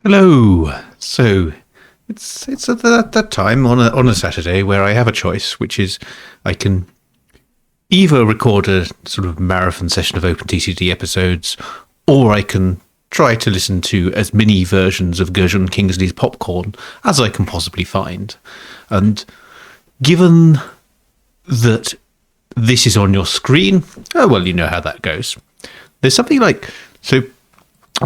Hello. So it's at that time on a Saturday where I have a choice, which is I can either record a sort of marathon session of OpenTTD episodes, or I can try to listen to as many versions of Gershon Kingsley's Popcorn as I can possibly find. And given that this is on your screen, oh well, you know how that goes. There's something like so.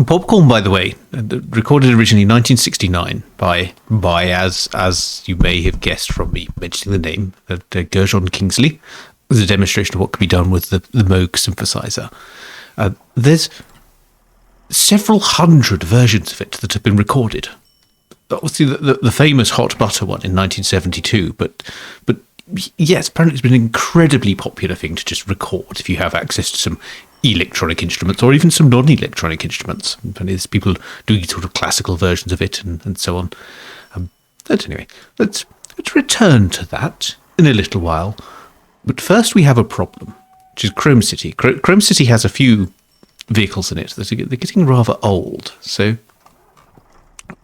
Popcorn, by the way, recorded originally 1969 by as you may have guessed from me mentioning the name, Gershon Kingsley. It was a demonstration of what could be done with the Moog synthesizer. There's several hundred versions of it that have been recorded. Obviously, the famous Hot Butter one in 1972, but yes, apparently it's been an incredibly popular thing to just record if you have access to some electronic instruments or even some non-electronic instruments. And there's people doing sort of classical versions of it and so on. But anyway, let's return to that in a little while. But first we have a problem, which is Chrome City. Chrome City has a few vehicles in it that they're getting rather old. So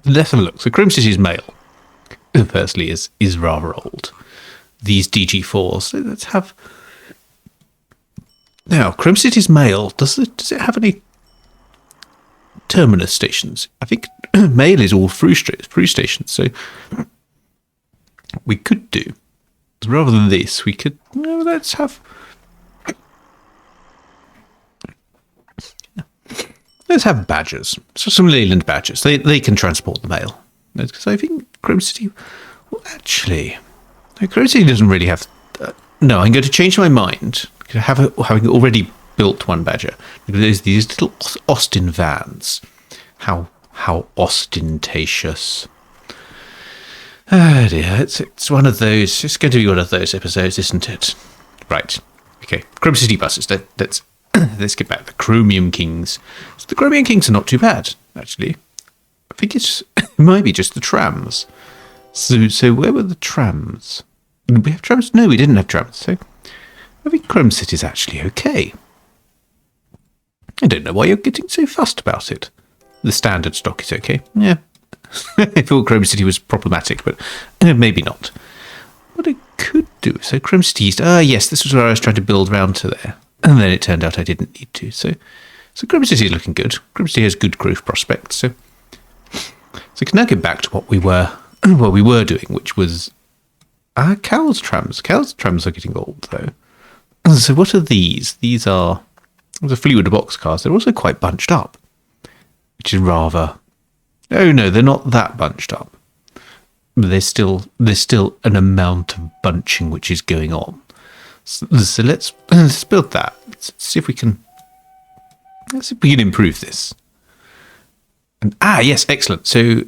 let's have a look. So Chrome City's male, firstly, is rather old. These DG4s. So let's have... Now, Chrome City's mail, does it have any terminus stations? I think mail is all through stations, so we could do, rather than this, we could, let's have badgers, so some Leyland badgers. They can transport the mail. Because I think Chrome City, well, actually, no, Chrome City doesn't really have, no, I'm going to change my mind. Having already built one badger, there's these little Austin vans. How ostentatious! Oh dear, it's one of those. It's going to be one of those episodes, isn't it? Right. Okay. Chrome City buses. Let's get back. The Chromium Kings. So the Chromium Kings are not too bad, actually. I think it might be just the trams. So where were the trams? Did we have trams? No, we didn't have trams. So I think Chrome City's actually okay. I don't know why you're getting so fussed about it. The standard stock is okay. Yeah. I thought Chrome City was problematic, but maybe not. What I could do... So Chrome City East... yes, this was where I was trying to build round to there. And then it turned out I didn't need to. So Chrome City is looking good. Chrome City has good growth prospects. So I can now get back to what we were doing, which was... Cow's trams. Cow's trams are getting old, though. So what are these? These are the Fleetwood boxcars. They're also quite bunched up, which is rather... Oh no, they're not that bunched up. But there's still an amount of bunching which is going on. So let's build that. Let's see if we can improve this. And yes, excellent. So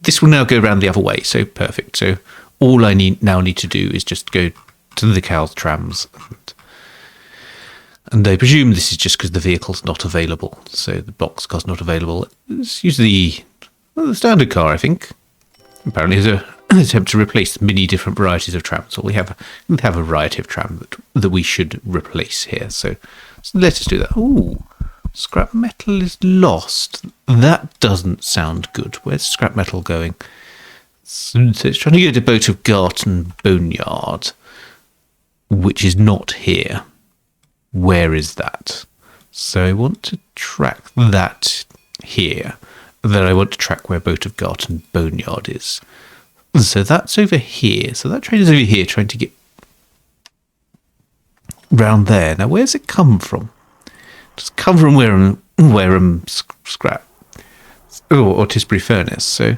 this will now go around the other way. So perfect. So all I now need to do is just go to the Cow's trams. And I presume this is just because the vehicle's not available. So the boxcar's not available. Let's use the standard car, I think. Apparently there's an attempt to replace many different varieties of trams. So we have a variety of tram that we should replace here. So let us do that. Ooh, scrap metal is lost. That doesn't sound good. Where's scrap metal going? So it's trying to go to Boat of Garton Boneyard, which is not here. Where is that? So I want to track that here. Then I want to track where Boat of Garton Boneyard is. So that's over here. So that train is over here trying to get round there. Now where's it come from? It's come from Wareham Scrap. Or Tisbury Furnace. So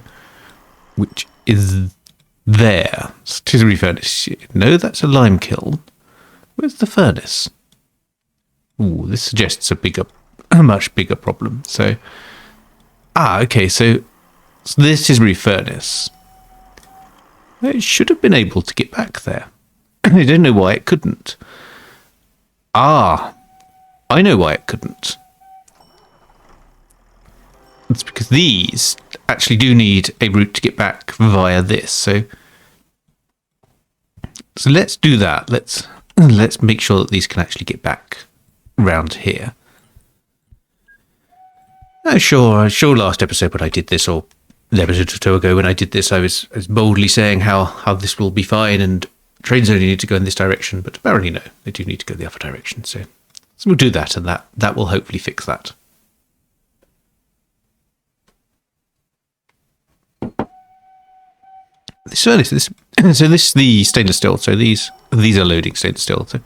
which is there. So Tisbury Furnace. No, that's a lime kiln. Where's the furnace? Ooh, this suggests a much bigger problem. So, okay, so this Tisbury Furnace. It should have been able to get back there. I don't know why it couldn't. I know why it couldn't. It's because these actually do need a route to get back via this. So let's do that. Let's make sure that these can actually get back round here. Sure, last episode when I did this, or an episode or two ago when I did this, I was boldly saying how this will be fine and trains only need to go in this direction, but apparently no, they do need to go the other direction. So we'll do that, and that will hopefully fix that. So this is the stainless steel. So these are loading stainless steel. So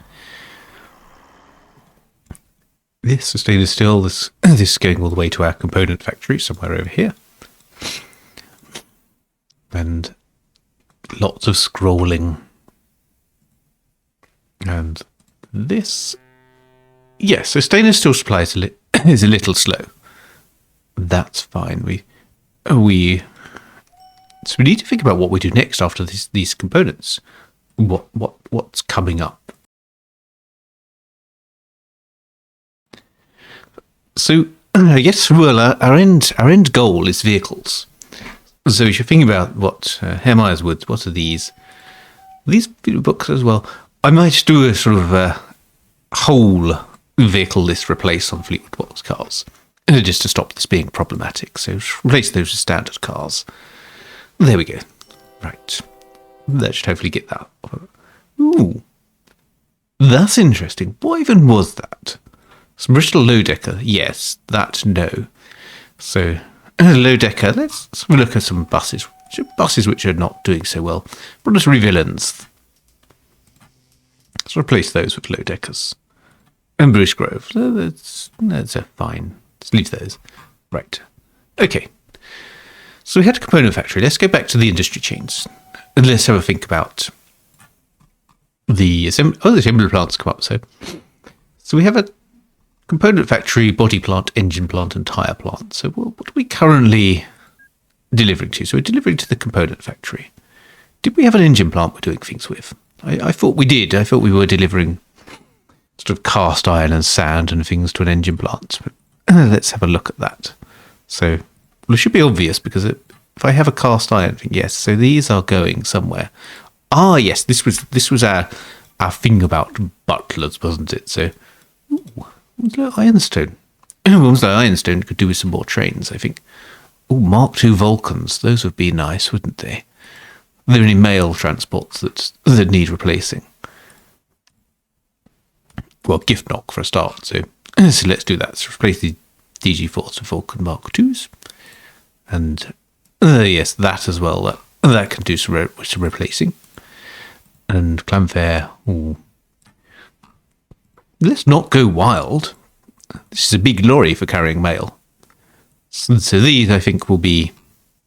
this is stainless steel. This is going all the way to our component factory somewhere over here. And lots of scrolling. And this, yes, so stainless steel supply is a little slow. That's fine. So we need to think about what we do next after these components. What's coming up? So I guess, well, our end goal is vehicles. So we should think about what Hermeyer's Woods. What are these? These books as well. I might do a sort of whole vehicle list replace on Fleetwood Box cars, just to stop this being problematic. So replace those with standard cars. There we go. Right. That should hopefully get that. Ooh. That's interesting. What even was that? Some Bristol low-decker. Yes, that no. So, low-decker. Let's have a look at some buses. Buses which are not doing so well. British villains. Let's replace those with low-deckers. And Bruce Grove. That's fine. Let's leave those. Right. Okay. So we had a component factory. Let's go back to the industry chains. And let's have a think about the assembly plants come up. So we have a component factory, body plant, engine plant, and tyre plant. So what are we currently delivering to? So we're delivering to the component factory. Did we have an engine plant we're doing things with? I thought we did. I thought we were delivering sort of cast iron and sand and things to an engine plant. But let's have a look at that. So, well, it should be obvious because if I have a cast iron thing, yes. So these are going somewhere. Ah, yes. This was our thing about butlers, wasn't it? So, ironstone. Ironstone could do with some more trains, I think. Oh, Mark II Vulcans. Those would be nice, wouldn't they? Are there any mail transports that need replacing? Well, gift knock for a start. So let's do that. So replace the DG4s with Vulcan Mark IIs. And yes, that as well. That can do some replacing. And Clanfair. Ooh. Let's not go wild. This is a big lorry for carrying mail. So these, I think, will be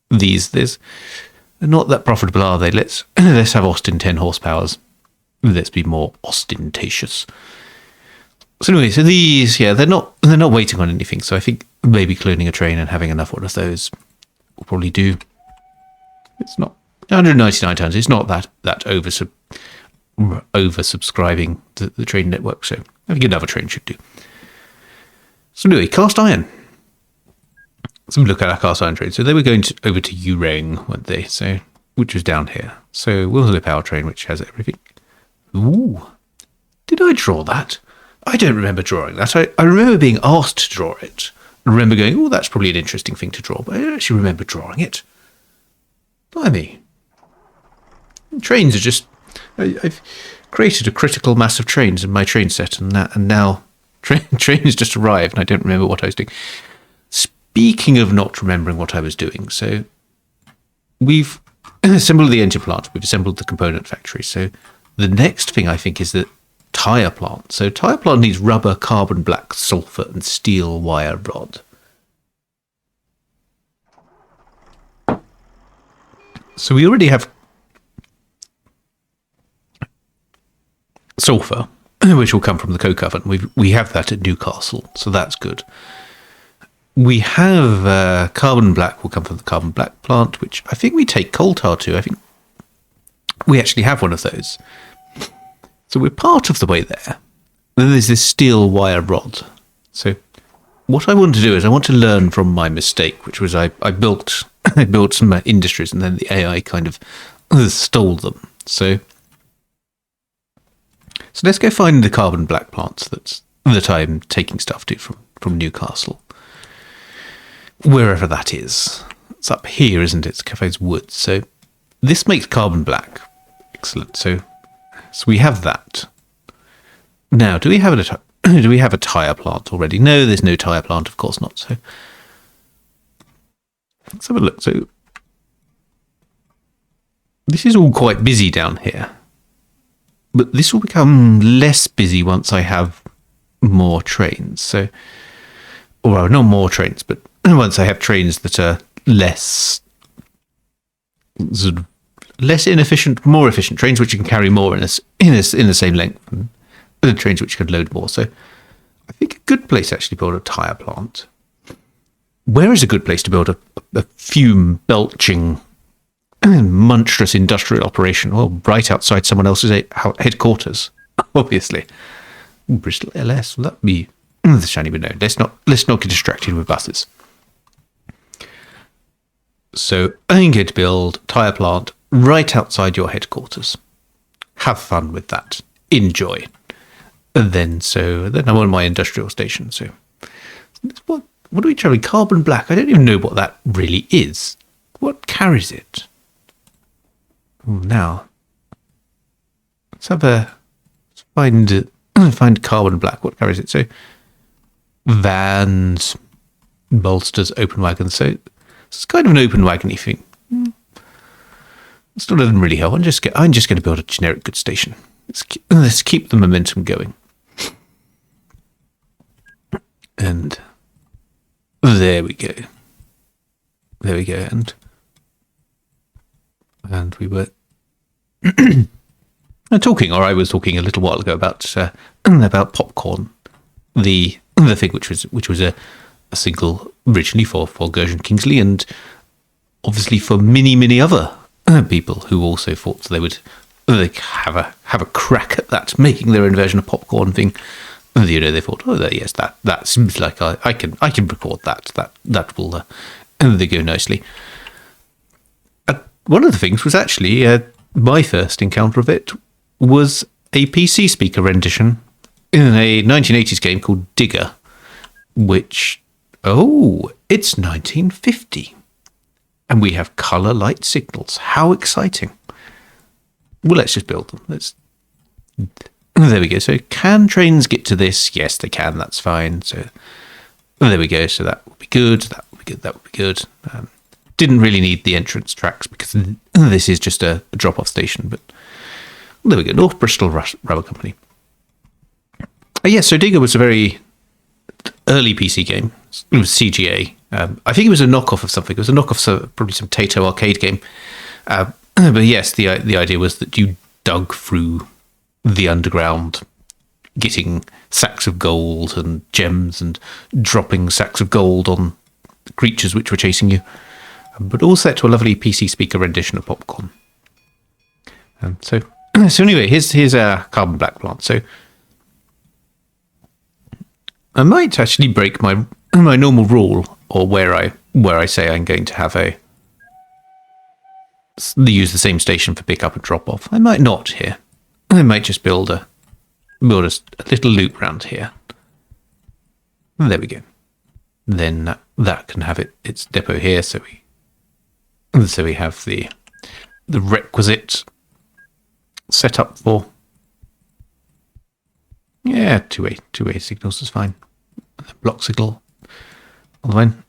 these. They're not that profitable, are they? Let's have Austin 10 horsepowers. Let's be more ostentatious. So anyway, so these, yeah, they're not waiting on anything. So I think maybe cloning a train and having enough one of those will probably do. It's not 199 tons. It's not that oversubscribing the train network. So I think another train should do. So anyway, cast iron. So look at our cast iron train. So they were going over to Urang, weren't they? So which was down here. So we'll have a power train which has everything. Ooh, did I draw that? I don't remember drawing that. I remember being asked to draw it. I remember going, oh, that's probably an interesting thing to draw, but I don't actually remember drawing it. Blimey. Trains are just... I've created a critical mass of trains in my train set, and now trains just arrived, and I don't remember what I was doing. Speaking of not remembering what I was doing, so we've assembled the engine plant, we've assembled the component factory, so the next thing I think is the tyre plant. So tyre plant needs rubber, carbon black, sulfur, and steel wire rod. So we already have sulfur, which will come from the coke oven. We have that at Newcastle, so that's good. We have carbon black will come from the carbon black plant, which I think we take coal tar to. I think we actually have one of those. So we're part of the way there. Then there's this steel wire rod. So what I want to do is I want to learn from my mistake, which was I built some industries and then the AI kind of stole them. So let's go find the carbon black plants that I'm taking stuff to from Newcastle. Wherever that is. It's up here, isn't it? It's Cafe's Woods. So this makes carbon black. Excellent. So we have that. Now, do we have a tyre plant already? No, there's no tyre plant. Of course not. So let's have a look. So this is all quite busy down here, but this will become less busy once I have more trains. So, well, not more trains, but once I have trains that are less inefficient, more efficient trains which you can carry more in the same length, and the trains which can load more. So, I think a good place to actually build a tyre plant. Where is a good place to build a fume belching monstrous industrial operation? Well, right outside someone else's headquarters, obviously. Bristol LS, will that be the shiny? But no, let's not get distracted with buses. So I'm going to build a tyre plant right outside your headquarters. Have fun with that. Enjoy. And then I'm on my industrial station. So what are we traveling? Carbon black. I don't even know what that really is. What carries it? Now, let's find carbon black. What carries it? So, vans, bolsters, open wagons. So, it's kind of an open wagony thing. It still doesn't really help. I'm just going to build a generic goods station. Let's keep the momentum going. And there we go. There we go. And we were talking, or I was talking a little while ago about popcorn, the thing which was a single originally for Gershon Kingsley, and obviously for many other people who also thought they would have a crack at that, making their own version of popcorn thing. They thought, yes, that seems like I can record that will they go nicely. One of the things was actually my first encounter of it was a PC speaker rendition in a 1980s game called Digger, which, it's 1950. And we have colour light signals. How exciting. Well, let's just build them. There we go. So can trains get to this? Yes, they can. That's fine. So there we go. So that would be good. That would be good. That would be good. Didn't really need the entrance tracks because this is just a drop-off station. But there we go. North Bristol Rubber Company. So Digger was a very early PC game. It was CGA. I think it was a knockoff of something. It was a knockoff of probably some Tato arcade game. But yes, the idea was that you dug through the underground, getting sacks of gold and gems and dropping sacks of gold on creatures which were chasing you. But all set to a lovely PC speaker rendition of popcorn. So anyway, here's our carbon black plant. So I might actually break my normal rule, or where I say I'm going to have use the same station for pick up and drop off. I might not here. I might just build a little loop around here. There we go. Then that can have its depot here. So we have the requisite setup for two-way signals is fine. Block signal. Fine.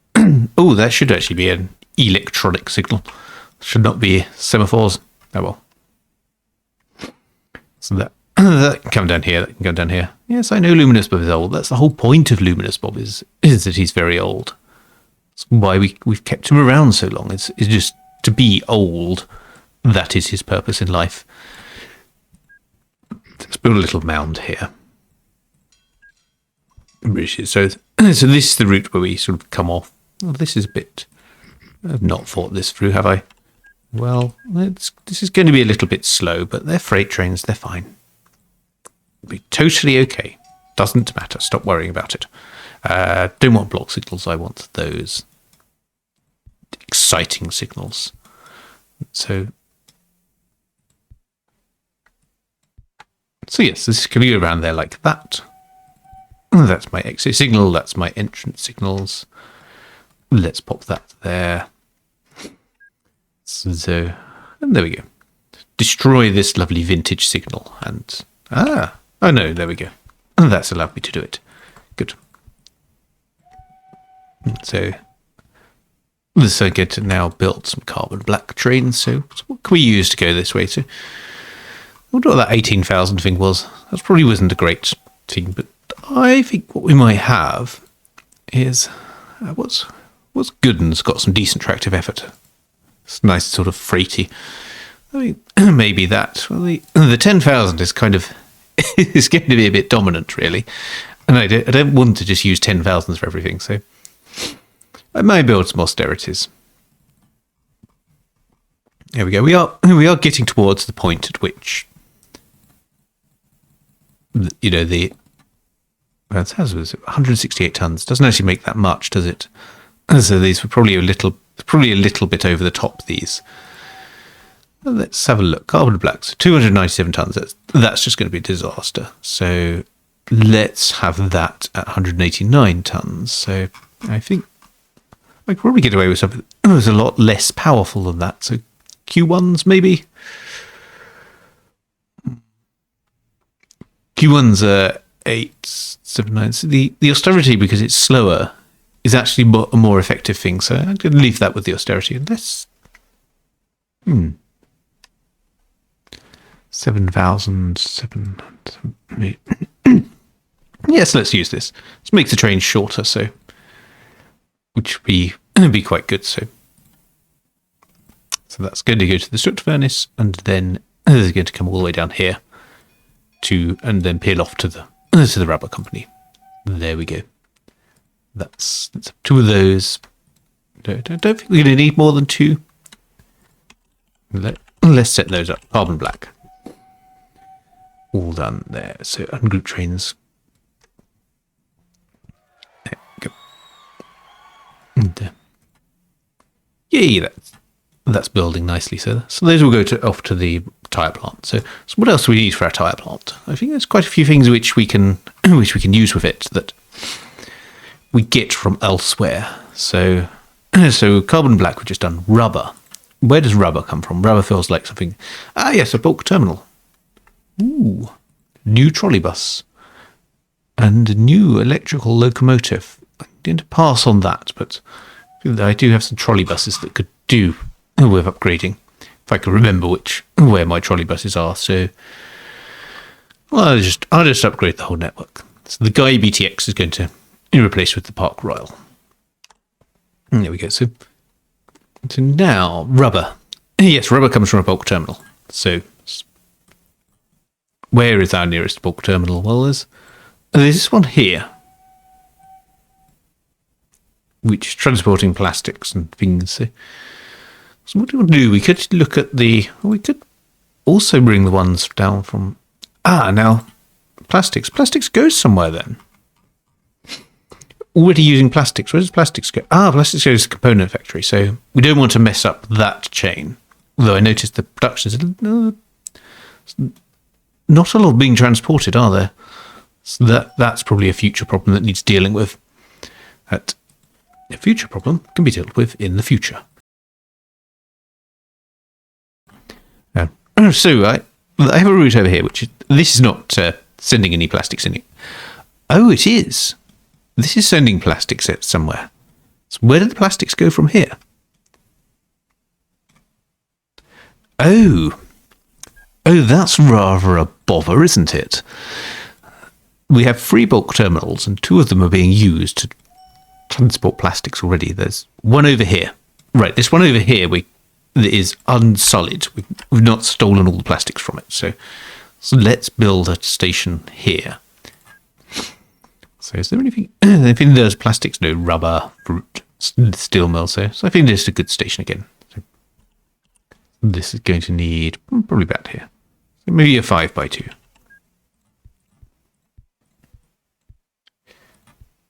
Oh, that should actually be an electronic signal. Should not be semaphores. Oh well. So that can come down here. That can go down here. Yes, I know Luminous Bob is old. That's the whole point of Luminous Bob is that he's very old. That's why we've kept him around so long. It's just to be old. That is his purpose in life. Let's build a little mound here. So this is the route where we sort of come off. Oh, this is a bit... I've not thought this through, have I? Well, this is going to be a little bit slow, but they're freight trains. They're fine. It'll be totally okay. Doesn't matter. Stop worrying about it. Don't want block signals. I want those exciting signals. So yes, this is going to go around there like that. That's my exit signal. That's my entrance signals. Let's pop that there. So, and there we go. Destroy this lovely vintage signal. And, oh no, there we go. And that's allowed me to do it. Good. So I get to now build some carbon black trains. So what can we use to go this way? So I wonder what that 18,000 thing was. That probably wasn't a great thing, but I think what we might have is what's good and's got some decent tractive effort. It's nice, sort of freighty. I mean, maybe that. Well, the 10,000 is kind of is going to be a bit dominant, really, and I don't want to just use 10,000s for everything. So I might build some austerities. There we go. We are getting towards the point at which, you know, the 168 tons doesn't actually make that much, does it? So these were probably a little bit over the top. These. Let's have a look. Carbon black, so 297 tons. That's just going to be a disaster. So let's have that at 189 tons. So I think I could probably get away with something that was a lot less powerful than that. So Q1s maybe. Q1s are 879. So the austerity, because it's slower, is actually a more effective thing. So I'm going to leave that with the austerity. And let's 7,700. Yes, let's use this. Let's make the train shorter, so which would be quite good. So that's going to go to the soot furnace, and then it's going to come all the way down here and then peel off to the rubber company. There we go. That's two of those. Don't think we're going to need more than two. Let's set those up. Carbon black. All done there. So ungroup trains. There we go. And, yay, that's building nicely. So those will go off to the tyre plant. So what else do we need for our tyre plant? I think there's quite a few things which we can use with it that we get from elsewhere. So carbon black, we've just done. Rubber. Where does rubber come from? Rubber feels like something. Ah, yes, a bulk terminal. Ooh, new trolleybus and a new electrical locomotive. I didn't pass on that, but I do have some trolleybuses that could do with upgrading. If I can remember where my trolleybuses are, so I'll just upgrade the whole network. So the Guy BTX is going to be replaced with the Park Royal. And there we go. So now rubber. Yes, rubber comes from a bulk terminal. So where is our nearest bulk terminal? Well, there's this one here, which is transporting plastics and things. So what do we want to do? We could look at we could also bring the ones down from, now plastics. Plastics goes somewhere then. Already using plastics. Where does plastics go? Plastics goes to the component factory. So we don't want to mess up that chain. Although I noticed the production is not a lot being transported, are there? So that's probably a future problem that needs dealing with. That a future problem can be dealt with in the future. So I have a route over here, this is not sending any plastics in it. Oh, it is. This is sending plastics somewhere. So where did the plastics go from here? Oh, that's rather a bother, isn't it? We have 3 bulk terminals, and 2 of them are being used to transport plastics already. There's one over here. Right, this one over here is unsullied. We've not stolen all the plastics from it. So let's build a station here. So is there anything? I think there's plastics, no rubber, fruit, steel mill. So I think this is a good station again. So this is going to need probably about here. So maybe a 5x2.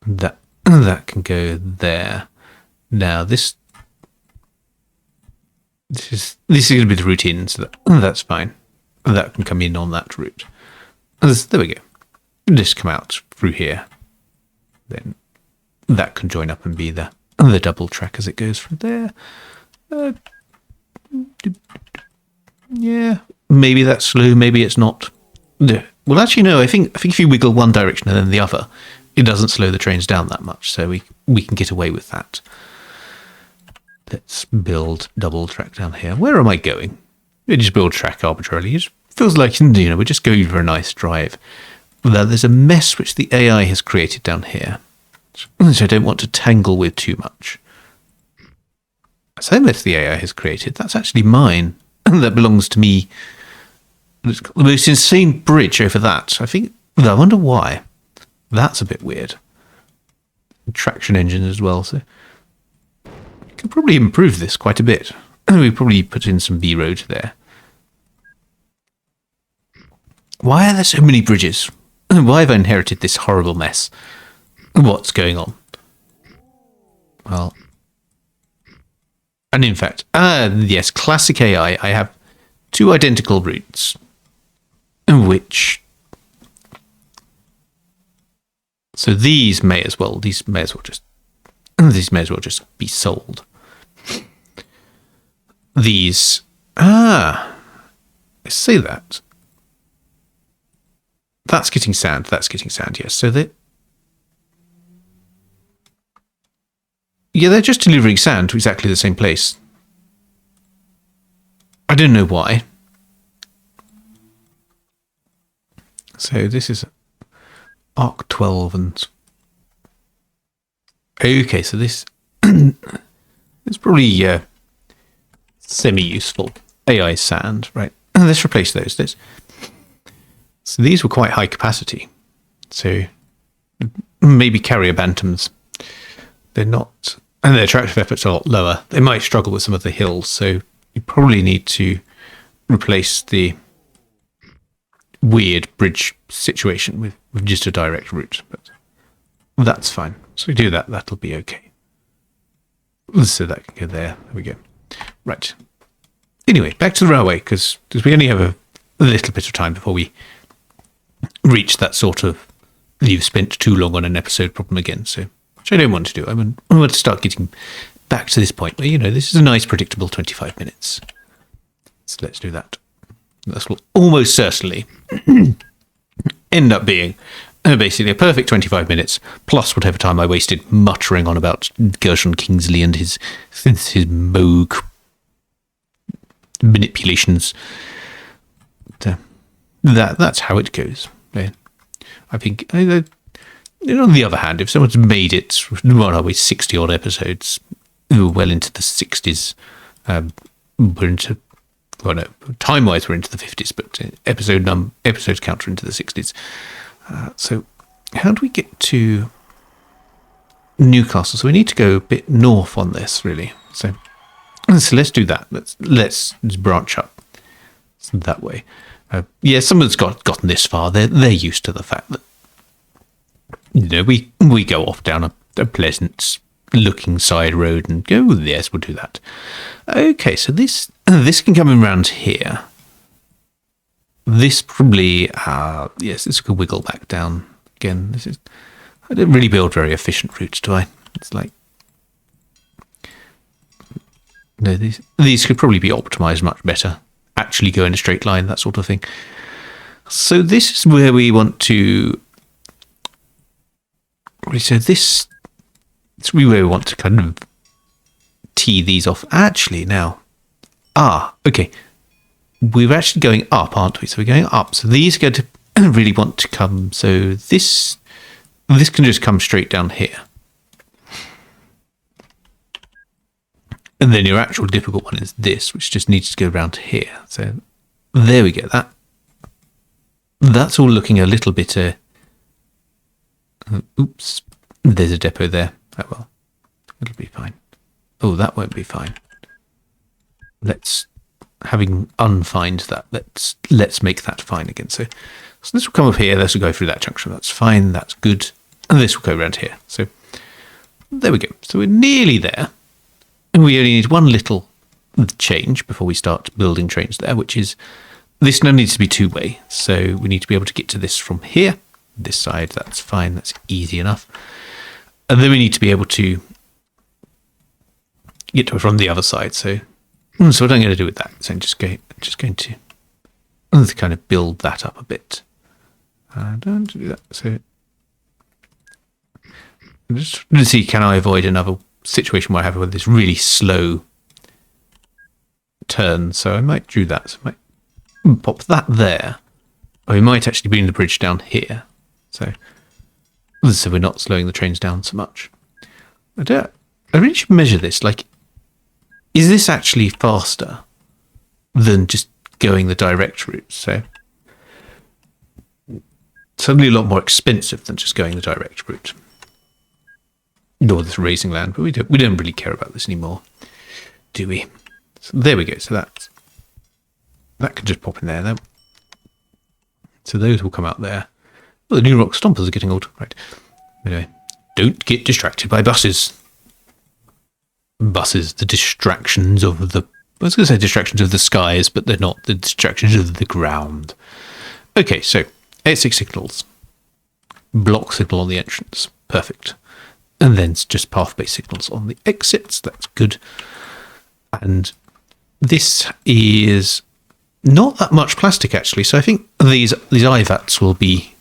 That can go there. Now this is going to be the route in, so that's fine. That can come in on that route. There we go. Just come out through here. Then that can join up and be the double track as it goes from there. Yeah, maybe that's slow, maybe it's not. No. Well, actually, no, I think if you wiggle one direction and then the other, it doesn't slow the trains down that much, so we can get away with that. Let's build double track down here. Where am I going? We just build track arbitrarily. It feels like, we're just going for a nice drive. Now, there's a mess which the AI has created down here, which I don't want to tangle with too much. So mess the AI has created, that's actually mine. That belongs to me. It's got the most insane bridge over that. I wonder why. That's a bit weird. Traction engine as well, so we could probably improve this quite a bit. We probably put in some B-road there. Why are there so many bridges? Why have I inherited this horrible mess? What's going on? Well, and in fact, yes, classic AI. I have two identical routes, which, so these may as well just be sold. These, I say that. That's getting sand. Yes. So they're just delivering sand to exactly the same place. I don't know why. So this is Arc 12 and... Okay, so this is probably semi-useful AI sand, right? Let's replace those. So these were quite high capacity. So maybe carrier bantams. They're not, and their tractive effort's a lot lower. They might struggle with some of the hills, so you probably need to replace the weird bridge situation with just a direct route, but that's fine. So we do that, that'll be okay. So that can go there. There we go. Right. Anyway, back to the railway, because we only have a little bit of time before we reach that sort of you've spent too long on an episode problem again, so which I don't want to do. I want to start getting back to this point where, this is a nice, predictable 25 minutes. So let's do that. This will almost certainly end up being basically a perfect 25 minutes, plus whatever time I wasted muttering on about Gershon Kingsley and his Moog manipulations. That's how it goes. I think... on the other hand, if someone's made it, what are we, 60 odd episodes, well into the 60s, we're into, well, no, time wise we're into the 50s, but episodes count are into the 60s. So how do we get to Newcastle? So we need to go a bit north on this, really. So let's do that. Let's branch up that way. Someone's gotten this far. They're used to the fact that we go off down a pleasant looking side road and go, yes, we'll do that. Okay, so this can come around here. This probably, this could wiggle back down again. I don't really build very efficient routes, do I? It's like, no, these could probably be optimized much better. Actually go in a straight line, that sort of thing. So this is where we want to... So this is where we want to kind of tee these off. Actually, now... okay. We're actually going up, aren't we? So we're going up. So these are going to really want to come... So this can just come straight down here. And then your actual difficult one is this, which just needs to go around here. So there we go. That's all looking a little bit... oops. There's a depot there. Oh well. It'll be fine. Oh, that won't be fine. Having unfined that, let's make that fine again. So this will come up here. This will go through that junction. That's fine. That's good. And this will go around here. So there we go. So we're nearly there. And we only need one little change before we start building trains there, which is this now needs to be two-way. So we need to be able to get to this from here. This side, that's fine. That's easy enough. And then we need to be able to get to it from the other side. So So what I'm going to do with that is I'm just going to kind of build that up a bit. I don't do that. So I'm just going to see, can I avoid another situation where I have this really slow turn? So I might do that. So I might pop that there. Or we might actually bring the bridge down here. So we're not slowing the trains down so much. I really should measure this. Like, is this actually faster than just going the direct route? So suddenly a lot more expensive than just going the direct route. Nor this raising land, but we don't really care about this anymore, do we? So there we go. So that can just pop in there. So those will come out there. Oh, the new rock stompers are getting old. Right. Anyway, don't get distracted by buses. Buses, the distractions of the... I was going to say distractions of the skies, but they're not the distractions of the ground. Okay, so A6 signals. Block signal on the entrance. Perfect. And then it's just path-based signals on the exits. That's good. And this is not that much plastic, actually. So I think these IVATs will be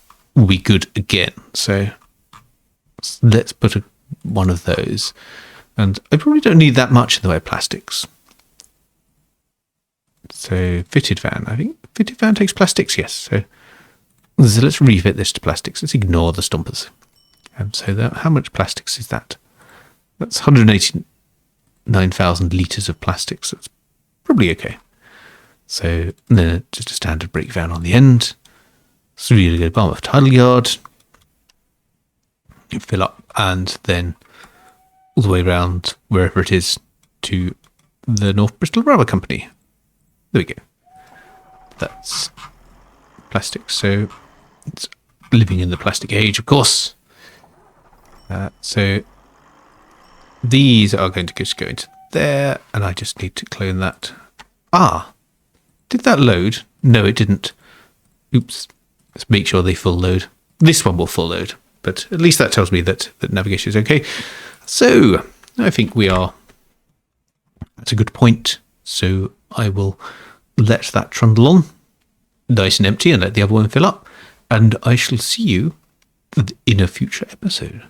good again. So let's put one of those. And I probably don't need that much in the way of plastics. So fitted van. I think fitted van takes plastics, yes. So let's refit this to plastics. Let's ignore the stompers. So how much plastics is that? That's 189,000 litres of plastics. That's probably okay. So then just a standard brake van on the end. It's really good. Barmouth Tidal Yard. You fill up and then all the way around wherever it is to the North Bristol Rubber Company. There we go. That's plastic. So it's living in the plastic age, of course. So these are going to just go into there, and I just need to clone that. Did that load? No, it didn't. Oops. Let's make sure they full load. This one will full load, but at least that tells me that navigation is okay. So I think we are at a good point. So I will let that trundle on nice and empty and let the other one fill up. And I shall see you in a future episode.